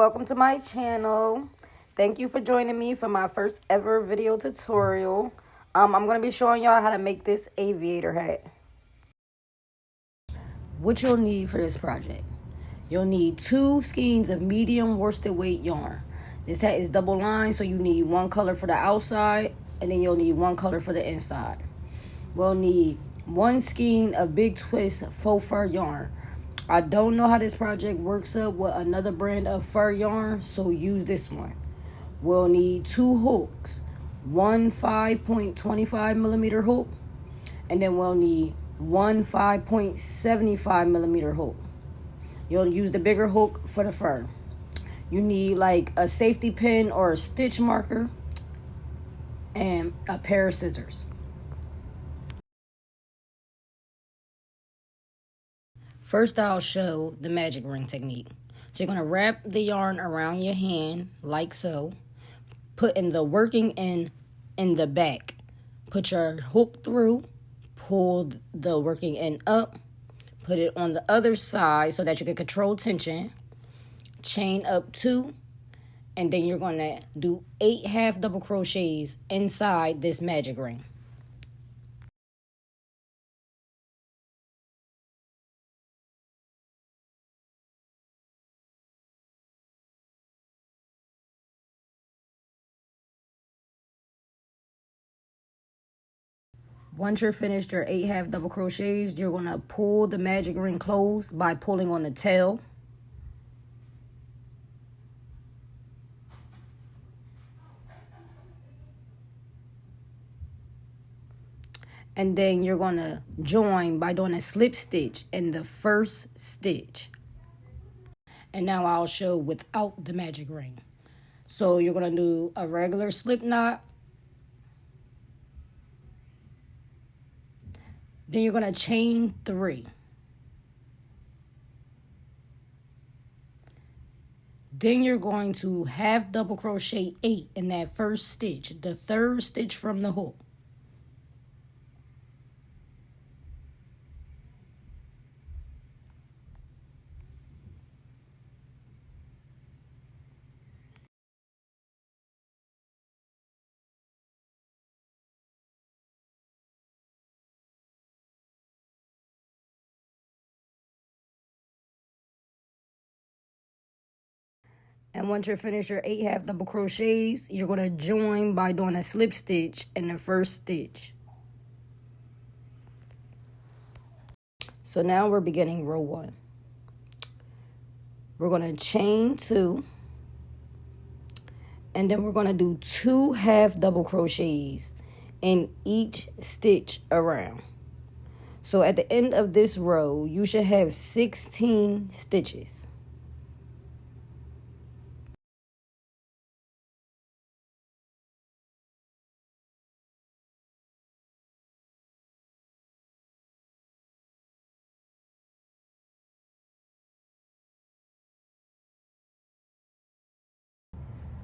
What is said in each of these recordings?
welcome to my channel. Thank you for joining me for my first ever video tutorial. I'm going to be showing y'all how to make this aviator hat. What you'll need for this project. You'll need 2 skeins of medium worsted weight yarn. This hat is double lined, so you need one color for the outside and then you'll need one color for the inside. We'll need 1 skein of big twist faux fur yarn. I don't know how this project works up with another brand of fur yarn, so use this one. We'll need 2 hooks, one 5.25 millimeter hook, and then we'll need one 5.75 millimeter hook. You'll use the bigger hook for the fur. You need like a safety pin or a stitch marker and a pair of scissors. First, I'll show the magic ring technique. So you're going to wrap the yarn around your hand like so. Put in the working end in the back. Put your hook through. Pull the working end up. Put it on the other side so that you can control tension. Chain up 2. And then you're going to do 8 half double crochets inside this magic ring. Once you're finished your 8 half double crochets, you're going to pull the magic ring closed by pulling on the tail. And then you're going to join by doing a slip stitch in the first stitch. And now I'll show without the magic ring. So you're going to do a regular slip knot. Then you're going to chain 3. Then you're going to half double crochet 8 in that first stitch, the third stitch from the hook. And once you're finished your 8 half double crochets, you're going to join by doing a slip stitch in the first stitch. So now we're beginning row 1. We're going to chain 2. And then we're going to do 2 half double crochets in each stitch around. So at the end of this row, you should have 16 stitches.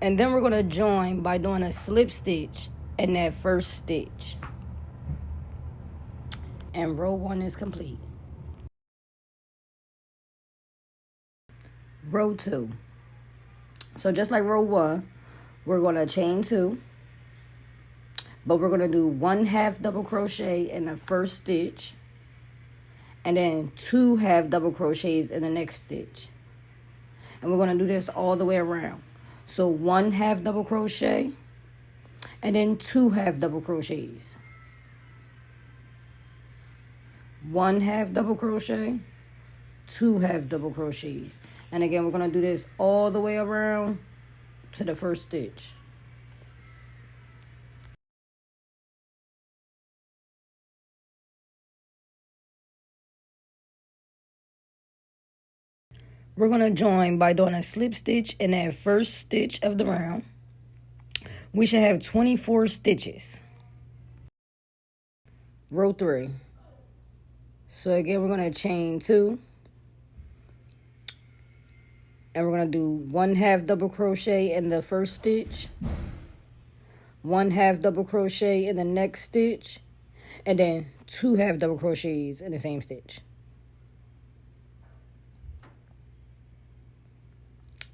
And then we're going to join by doing a slip stitch in that first stitch. And row 1 is complete. Row 2. So just like row 1, we're going to chain 2. But we're going to do 1 half double crochet in the first stitch. And then 2 half double crochets in the next stitch. And we're going to do this all the way around. So 1 half double crochet, and then 2 half double crochets. 1 half double crochet, 2 half double crochets. And again, we're going to do this all the way around to the first stitch. We're going to join by doing a slip stitch in that first stitch of the round. We should have 24 stitches. Row 3. So again, we're going to chain 2. And we're going to do 1 half double crochet in the first stitch. 1 half double crochet in the next stitch. And then 2 half double crochets in the same stitch.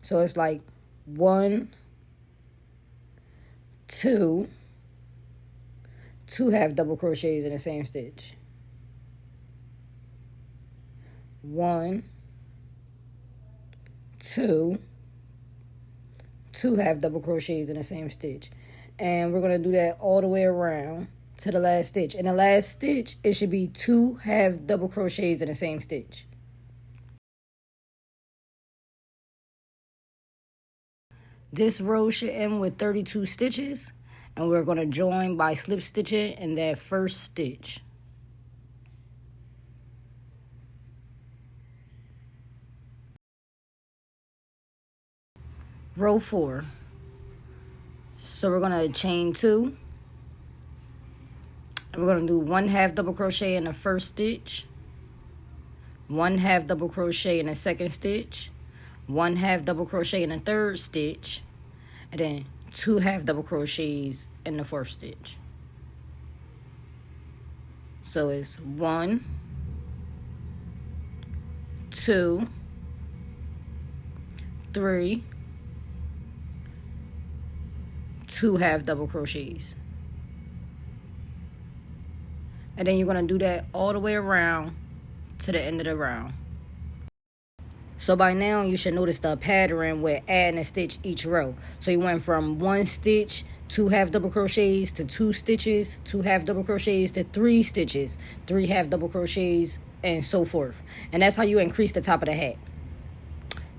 So it's like 1, 2, 2 half double crochets in the same stitch. 1, 2, 2 half double crochets in the same stitch. And we're going to do that all the way around to the last stitch. In the last stitch, it should be 2 half double crochets in the same stitch. This row should end with 32 stitches, and we're going to join by slip stitching in that first stitch. Row 4. So we're going to chain 2, and we're going to do 1 half double crochet in the first stitch, 1 half double crochet in the second stitch, 1 half double crochet in the third stitch, and then 2 half double crochets in the fourth stitch. So it's 1, 2, 3, 2 half double crochets. And then you're going to do that all the way around to the end of the round. So by now you should notice the pattern with adding a stitch each row. So you went from 1 stitch, 2 half double crochets to 2 stitches, 2 half double crochets to 3 stitches, 3 half double crochets, and so forth. And that's how you increase the top of the hat.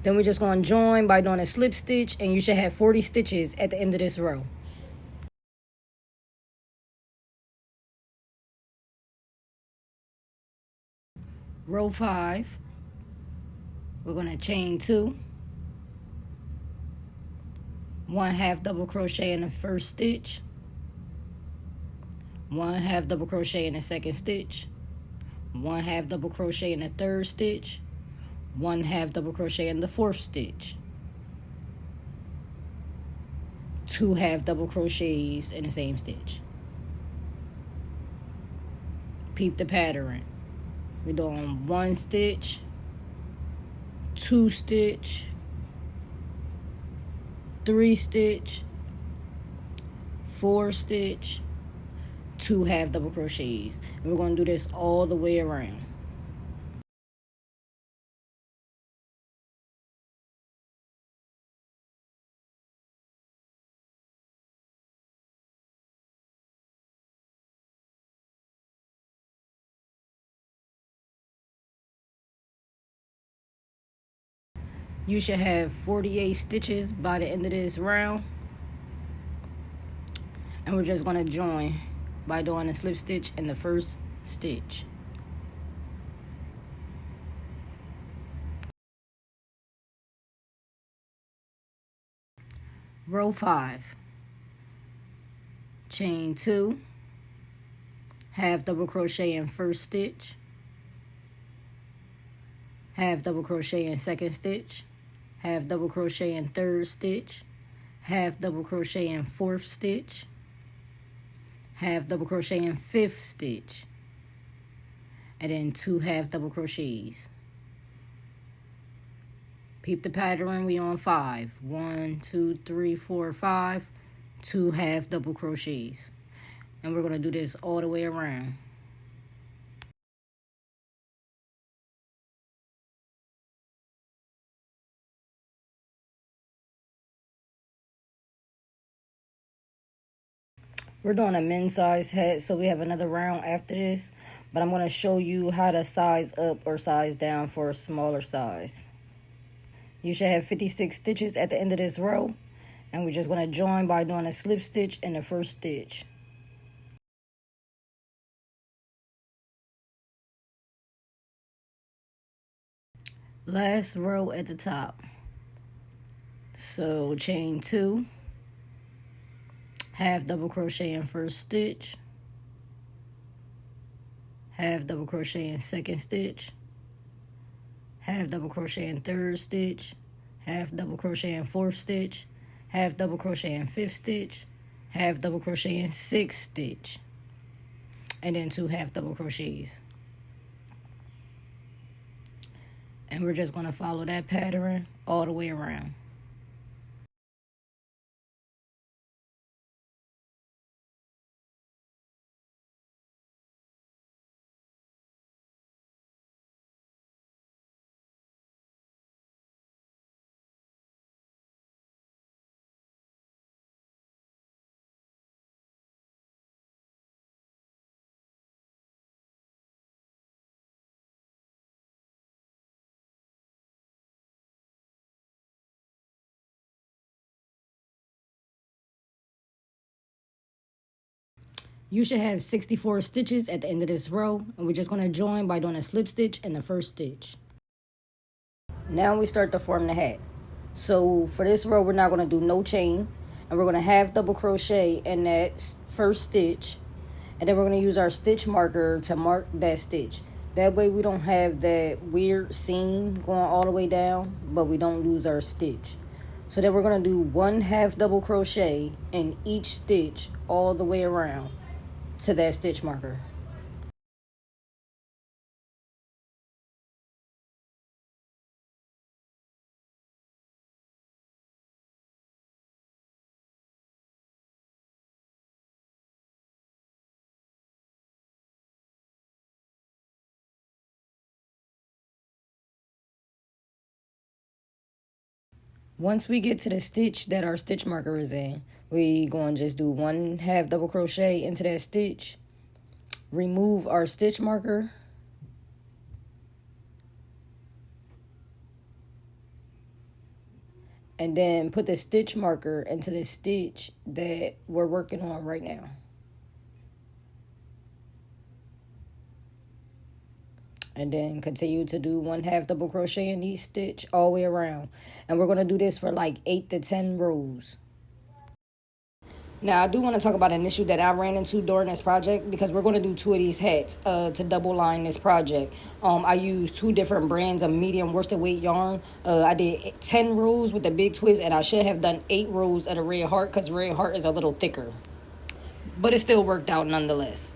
Then we're just going to join by doing a slip stitch, and you should have 40 stitches at the end of this row. Row 5, we're going to chain 2, 1 half double crochet in the first stitch, 1 half double crochet in the second stitch, 1 half double crochet in the third stitch, 1 half double crochet in the fourth stitch, 2 half double crochets in the same stitch. Peep the pattern. We're doing 1 stitch, 2 stitch, 3 stitch, 4 stitch, 2 half double crochets. And we're going to do this all the way around. You should have 48 stitches by the end of this round. And we're just going to join by doing a slip stitch in the first stitch. Row 5. Chain 2, half double crochet in first stitch, half double crochet in second stitch, half double crochet in third stitch, half double crochet in fourth stitch, half double crochet in fifth stitch, and then 2 half double crochets. Peep the pattern. We on 5. 1, 2, 3, 4, 5, 2 half double crochets. And we're going to do this all the way around. We're doing a men's size hat, so we have another round after this, but I'm going to show you how to size up or size down for a smaller size. You should have 56 stitches at the end of this row, and we're just going to join by doing a slip stitch in the first stitch. Last row at the top. So chain 2, half double crochet in first stitch, half double crochet in second stitch, half double crochet in third stitch, half double crochet in fourth stitch, half double crochet in fifth stitch, half double crochet in sixth stitch, and then 2 half double crochets. And we're just going to follow that pattern all the way around. You should have 64 stitches at the end of this row, and we're just going to join by doing a slip stitch in the first stitch. Now we start to form the hat. So for this row, we're not going to do no chain, and we're going to half double crochet in that first stitch, and then we're going to use our stitch marker to mark that stitch. That way we don't have that weird seam going all the way down, but we don't lose our stitch. So then we're going to do one half double crochet in each stitch all the way around to that stitch marker. Once we get to the stitch that our stitch marker is in, we going to just do one half double crochet into that stitch, remove our stitch marker, and then put the stitch marker into the stitch that we're working on right now. And then continue to do one half double crochet in each stitch all the way around. And we're going to do this for like 8 to 10 rows. Now, I do want to talk about an issue that I ran into during this project, because we're going to do 2 of these hats to double line this project. I used 2 different brands of medium worsted weight yarn. I did 10 rows with the big twist, and I should have done 8 rows of the red heart, because red heart is a little thicker. But it still worked out nonetheless.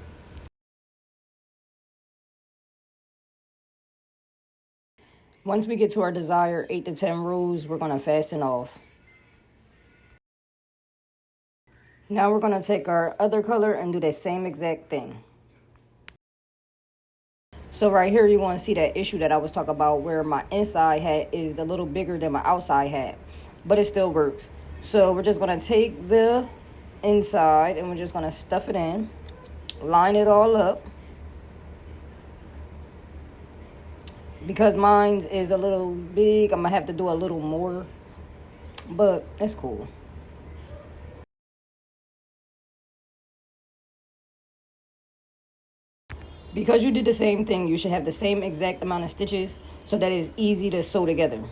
Once we get to our desired 8 to 10 rows, we're going to fasten off. Now we're going to take our other color and do the same exact thing. So right here, you're going to see that issue that I was talking about, where my inside hat is a little bigger than my outside hat, but it still works. So we're just going to take the inside and we're just going to stuff it in, line it all up. Because mine is a little big, I'm going to have to do a little more, but it's cool. Because you did the same thing, you should have the same exact amount of stitches so that it's easy to sew together.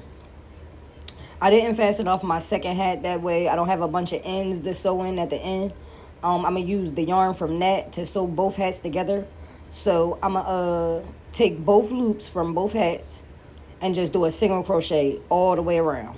I didn't fasten off my second hat, that way I don't have a bunch of ends to sew in at the end. I'm going to use the yarn from that to sew both hats together. So I'm going to take both loops from both hats and just do a single crochet all the way around.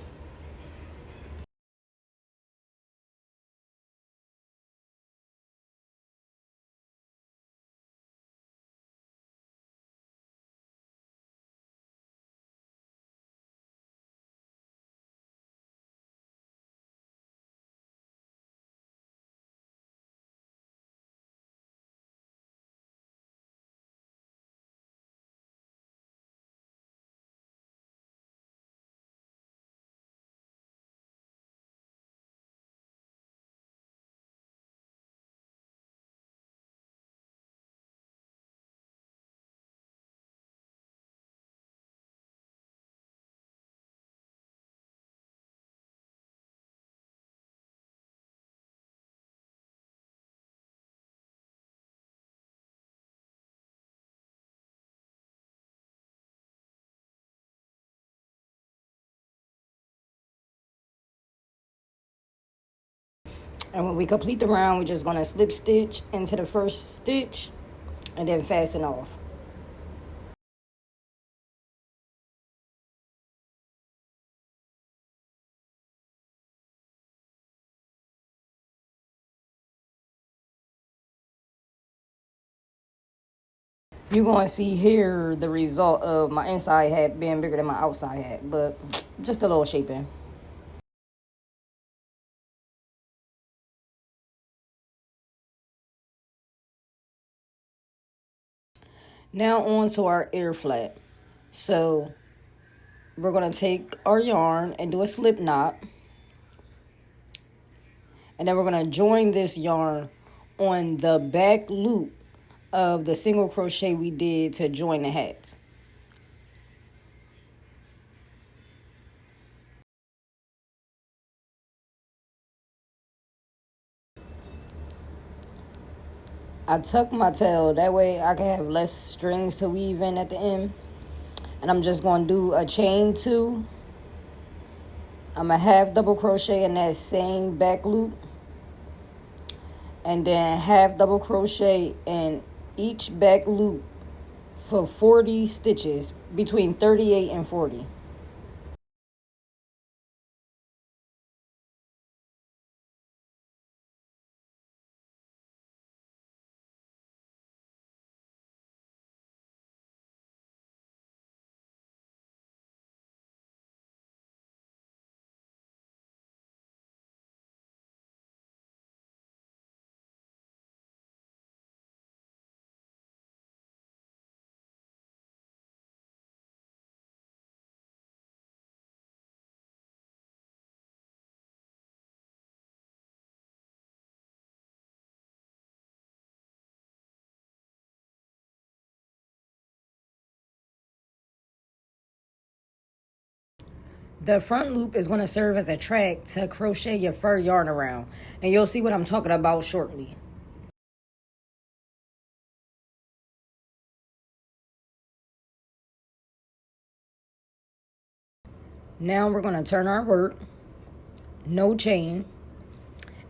And when we complete the round, we're just going to slip stitch into the first stitch and then fasten off. You're going to see here the result of my inside hat being bigger than my outside hat, but just a little shaping. Now on to our ear flap. So we're going to take our yarn and do a slip knot. And then we're going to join this yarn on the back loop of the single crochet we did to join the hats. I tuck my tail, that way I can have less strings to weave in at the end. And I'm just going to do a chain 2. I'm going to half double crochet in that same back loop. And then half double crochet in each back loop for 40 stitches, between 38 and 40. The front loop is going to serve as a track to crochet your fur yarn around, and you'll see what I'm talking about shortly. Now we're going to turn our work, no chain,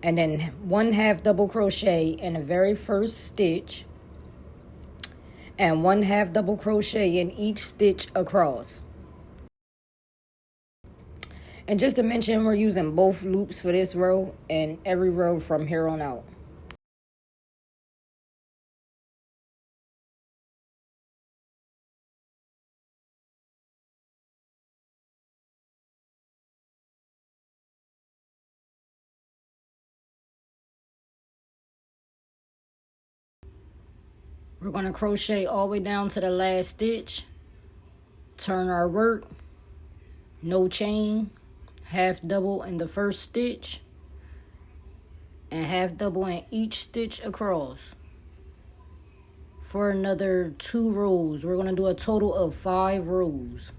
and then 1/2 double crochet in the very first stitch, and 1/2 double crochet in each stitch across. And just to mention, we're using both loops for this row and every row from here on out. We're going to crochet all the way down to the last stitch, turn our work, no chain, half double in the first stitch, and half double in each stitch across for another 2 rows. We're going to do a total of 5 rows.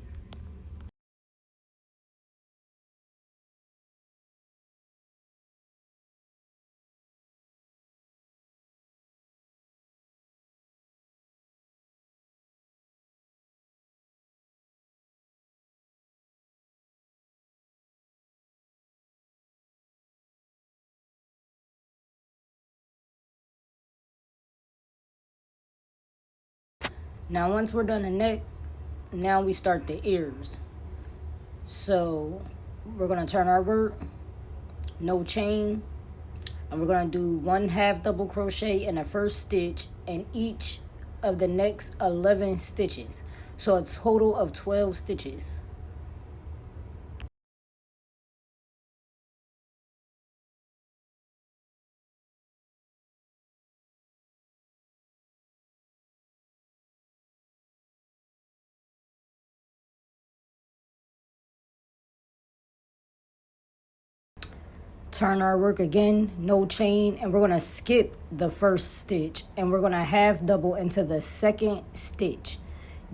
Now once we're done the neck, now we start the ears. So we're going to turn our work, no chain, and we're going to do 1/2 double crochet in the first stitch in each of the next 11 stitches. So a total of 12 stitches. Turn our work again, no chain, and we're going to skip the first stitch, and we're going to half double into the second stitch,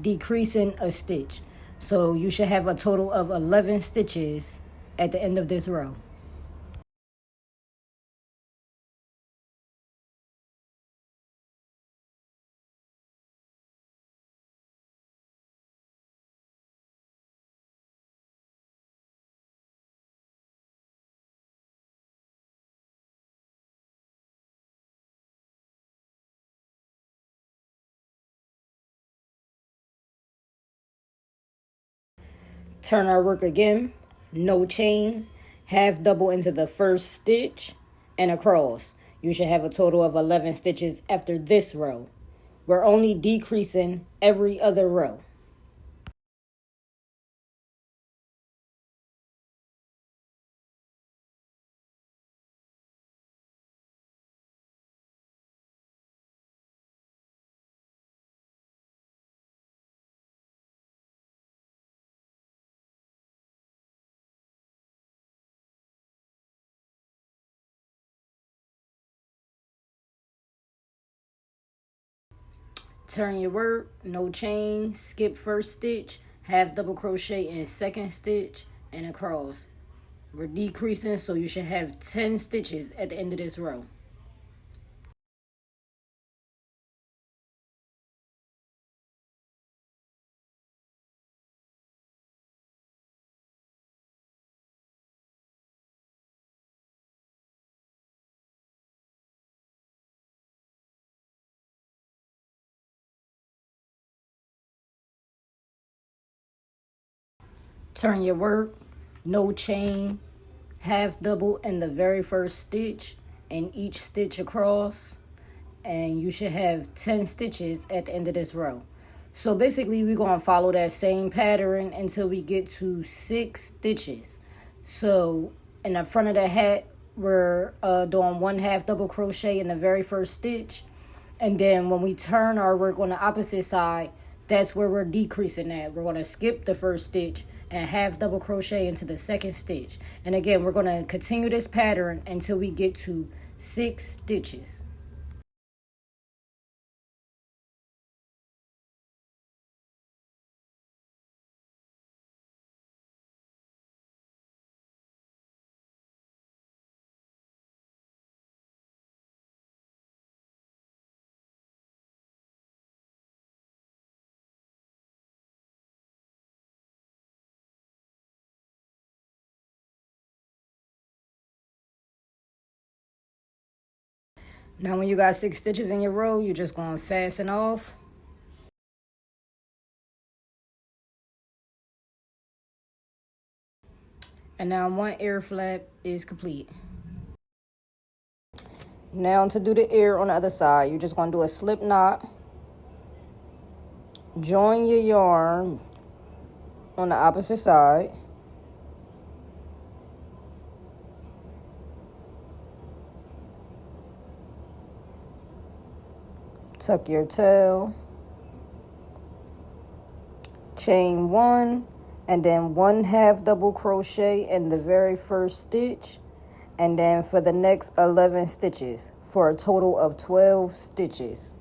decreasing a stitch. So you should have a total of 11 stitches at the end of this row. Turn our work again, no chain, half double into the first stitch and across. You should have a total of 11 stitches after this row. We're only decreasing every other row. Turn your work, no chain, skip first stitch, half double crochet in second stitch and across. We're decreasing, so you should have 10 stitches at the end of this row. Turn your work, no chain, half double in the very first stitch and each stitch across, and you should have 10 stitches at the end of this row. So basically we're going to follow that same pattern until we get to 6 stitches. So in the front of the hat, we're doing 1 half double crochet in the very first stitch, and then when we turn our work on the opposite side, that's where we're decreasing at. We're going to skip the first stitch and half double crochet into the second stitch. And again, we're going to continue this pattern until we get to 6 stitches. Now when you got 6 stitches in your row, you're just going to fasten off. And now 1 ear flap is complete. Now to do the ear on the other side, you're just going to do a slip knot. Join your yarn on the opposite side. Tuck your tail. Chain 1 and then 1 half double crochet in the very first stitch, and then for the next 11 stitches for a total of 12 stitches.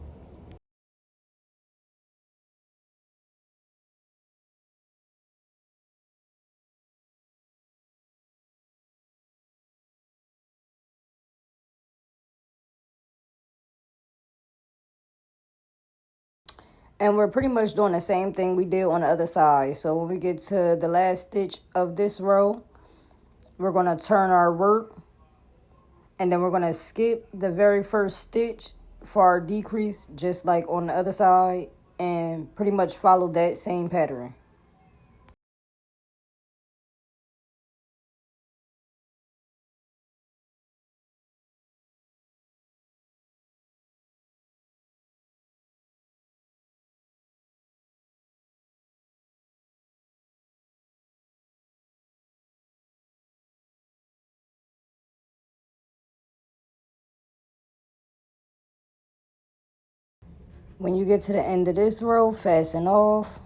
And we're pretty much doing the same thing we did on the other side. So when we get to the last stitch of this row, we're going to turn our work, and then we're going to skip the very first stitch for our decrease, just like on the other side, and pretty much follow that same pattern. When you get to the end of this row, fasten off.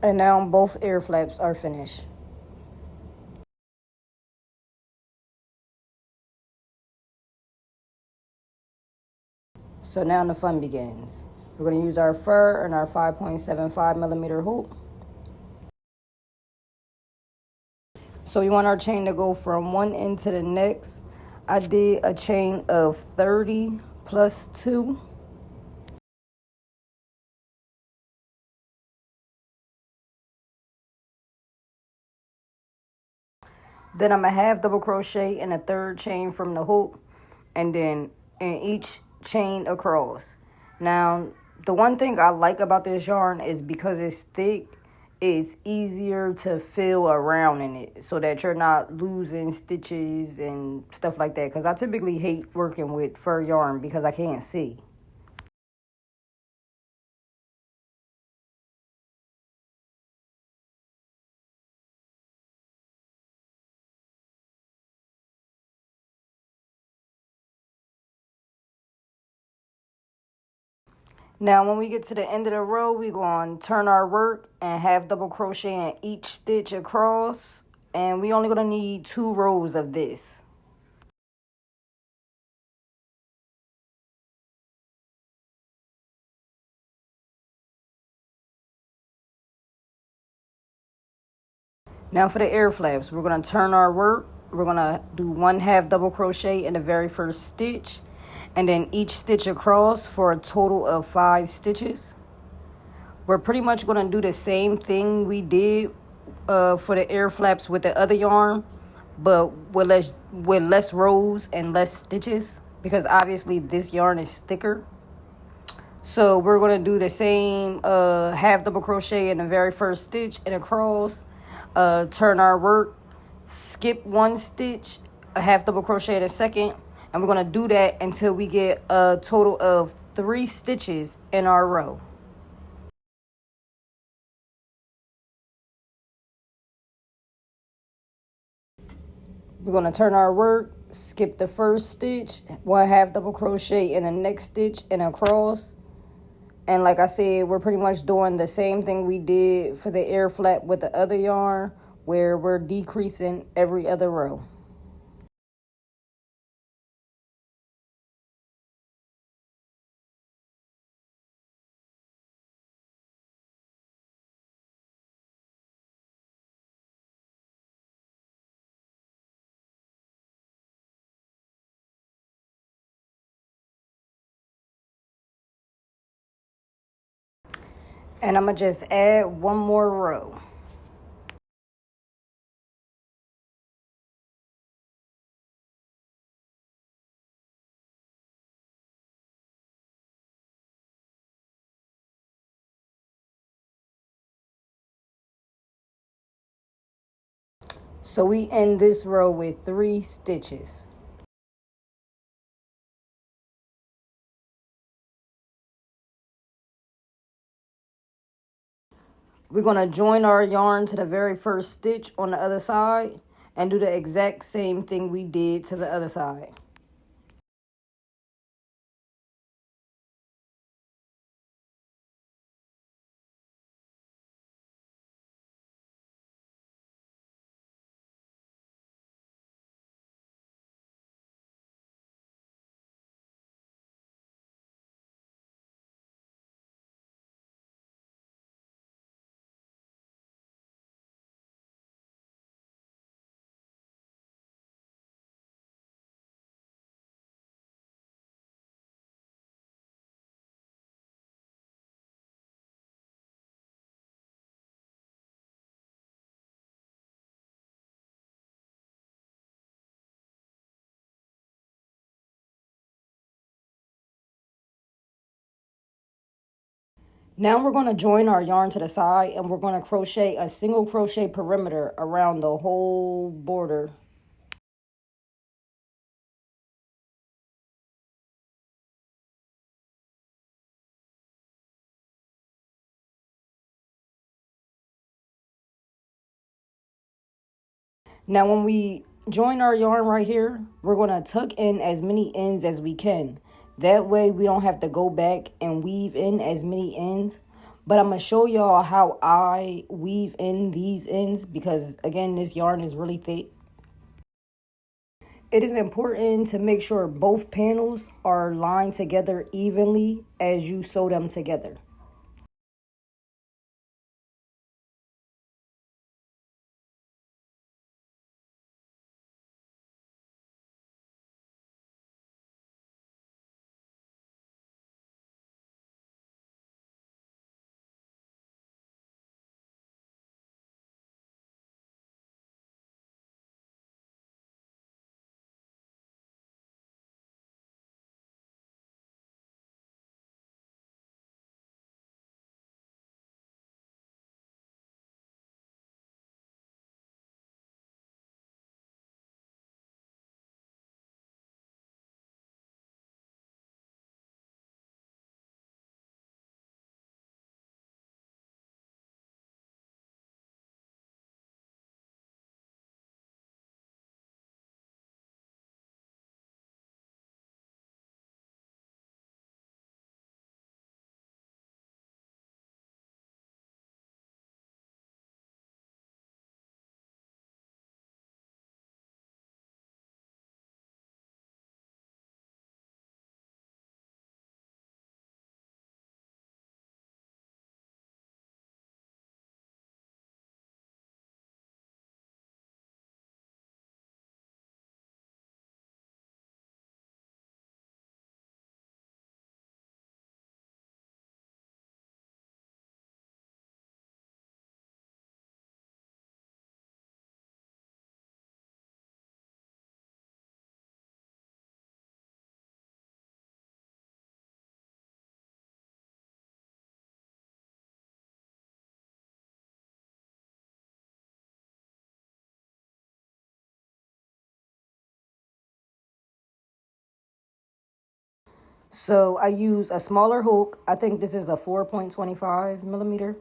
And now both ear flaps are finished. So now the fun begins. We're going to use our fur and our 5.75 millimeter hoop. So we want our chain to go from one end to the next. I did a chain of 30 plus 2. Then I'm going to half double crochet in a third chain from the hook, and then in each chain across. Now, the one thing I like about this yarn is because it's thick, it's easier to feel around in it so that you're not losing stitches and stuff like that. Because I typically hate working with fur yarn because I can't see. Now, when we get to the end of the row, we're going to turn our work and half double crochet in each stitch across. And we only going to need 2 rows of this. Now for the ear flaps, we're going to turn our work. We're going to do 1 half double crochet in the very first stitch, and then each stitch across for a total of 5 stitches. We're pretty much going to do the same thing we did for the ear flaps with the other yarn, but with less rows and less stitches. because obviously this yarn is thicker. So we're going to do the same half double crochet in the very first stitch and across, turn our work, skip one stitch, a half double crochet in a second, and we're going to do that until we get a total of 3 stitches in our row. We're going to turn our work, skip the first stitch, 1 half double crochet in the next stitch and across. And like I said, we're pretty much doing the same thing we did for the air flap with the other yarn, where we're decreasing every other row. And I'm going to just add 1 more row. So we end this row with 3 stitches. We're going to join our yarn to the very first stitch on the other side and do the exact same thing we did to the other side. Now we're going to join our yarn to the side and we're going to crochet a single crochet perimeter around the whole border. Now when we join our yarn right here, we're going to tuck in as many ends as we can. That way we don't have to go back and weave in as many ends. But I'm going to show y'all how I weave in these ends because, again, this yarn is really thick. It is important to make sure both panels are lined together evenly as you sew them together. So I use a smaller hook. I think this is a 4.25 millimeter.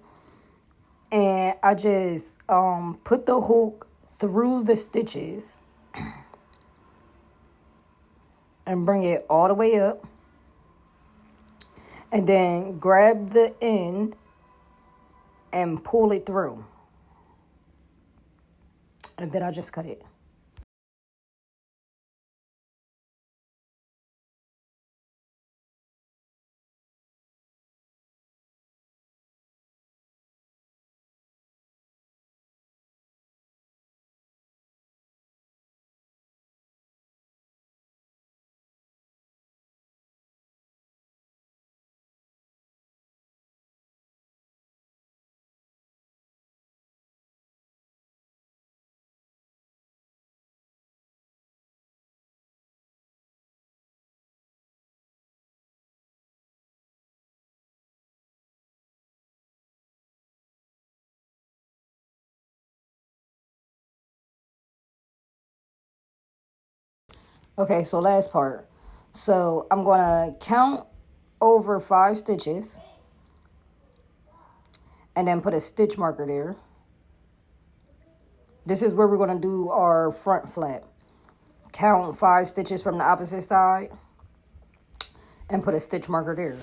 And I just put the hook through the stitches and bring it all the way up. And then grab the end and pull it through. And then I just cut it. Okay, so last part. So I'm going to count over 5 stitches and then put a stitch marker there. This is where we're going to do our front flap. Count 5 stitches from the opposite side and put a stitch marker there.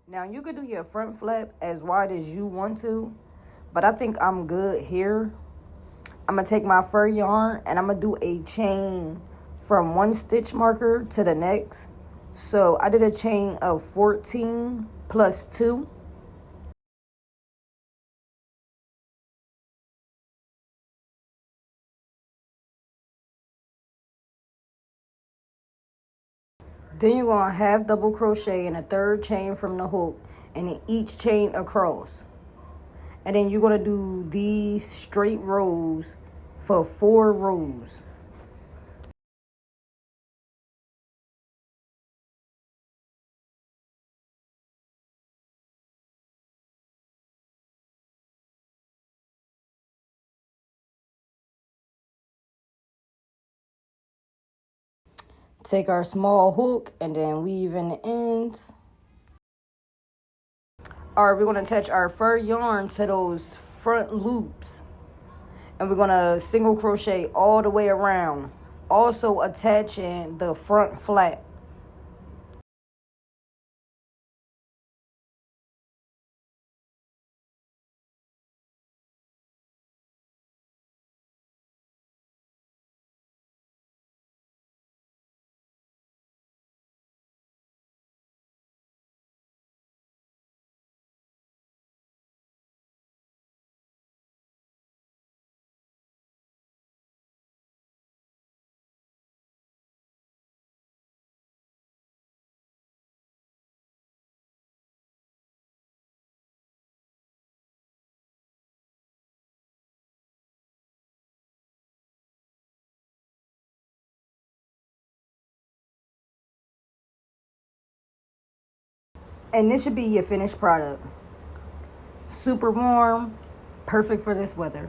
Now you could do your front flap as wide as you want to, but I think I'm good here. I'm going to take my fur yarn and I'm going to do a chain from one stitch marker to the next. So I did a chain of 14 plus 2. Then you're going to half double crochet in a third chain from the hook and in each chain across. And then you're going to do these straight rows for 4 rows. Take our small hook and then weave in the ends. Alright, we're going to attach our fur yarn to those front loops. And we're going to single crochet all the way around. Also attaching the front flap. And this should be your finished product. Super warm, perfect for this weather.